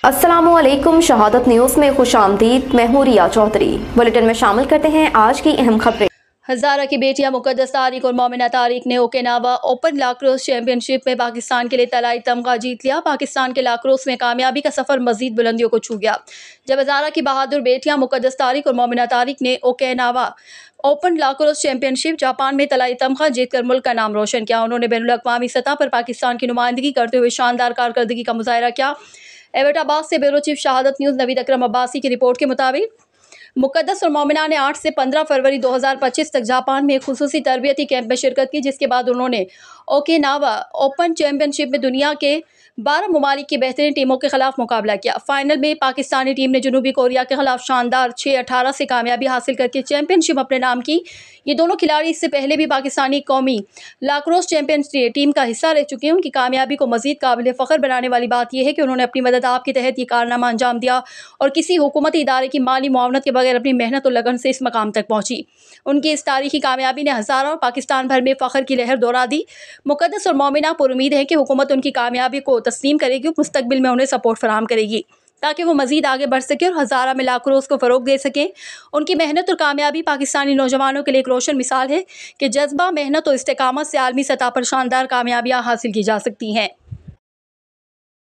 अस्सलामुअलैकुम। शहादत न्यूज़ में खुशामदीद। मैं हूं रिया चौधरी। बुलेटिन में शामिल करते हैं आज की अहम खबरें। हज़ारा की बेटियां मुक़द्दस तारिक और मोमिना तारिक ने ओकिनावा ओपन लाक्रोस चैंपियनशिप में पाकिस्तान के लिए तलाई तमगा जीत लिया। पाकिस्तान के लाक्रोस में कामयाबी का सफ़र मज़ीद बुलंदियों को छू गया जब हज़ारा की बहादुर बेटियां मुक़द्दस तारिक और मोमिना तारिक ने Okinawa open lacrosse championship Japan में तलाई तमगा जीतकर मुल्क का नाम रोशन किया। उन्होंने बैनुल-अक़वामी सतह पर पाकिस्तान की नुमाइंदगी करते हुए शानदार कारकर्दगी का मुज़ाहरा किया। एबटाबाद से ब्यूरो चीफ शहादत न्यूज़ नवीद अकरम अब्बासी की रिपोर्ट के मुताबिक मुक़द्दस और मोमिना ने 8 से 15 फरवरी 2025 तक जापान में एक खुसूसी तरबियती कैंप में शिरकत की, जिसके बाद उन्होंने ओकिनावा ओपन चैंपियनशिप में दुनिया के 12 ममालिक की बेहतरीन टीमों के खिलाफ मुकाबला किया। फाइनल में पाकिस्तानी टीम ने जनूबी कोरिया के खिलाफ शानदार 6-18 से कामयाबी हासिल करके चैंपियनशिप अपने नाम की। ये दोनों खिलाड़ी इससे पहले भी पाकिस्तानी कौमी लाक्रोस चैंपियन टीम का हिस्सा रह चुके हैं। उनकी कामयाबी को मजीद काबिल फ़ख्र बनाने वाली बात यह है कि उन्होंने अपनी मदद आप के तहत ये कारनामा अंजाम दिया और किसी हुकूमती इदारे की माली मुआवनत के बगैर अपनी मेहनत और लगन से इस मकाम तक पहुंची। उनकी इस तारीखी कामयाबी ने हज़ारा और पाकिस्तान भर में फ़ख्र की लहर दौड़ा दी। मुक़द्दस और मोमिना पर उम्मीद है कि हुकूमत उनकी कामयाबी को तस्लीम करेगी और मुस्तक़बिल में उन्हें सपोर्ट फराहम करेगी ताकि वो मज़ीद आगे बढ़ सके और हज़ारा में लाक्रोस को फ़रोग दे सकें। उनकी मेहनत और कामयाबी पाकिस्तानी नौजवानों के लिए एक रोशन मिसाल है कि जज्बा, मेहनत और इस्तेकामत से आलमी सतह पर शानदार कामयाबियाँ हासिल की जा सकती हैं।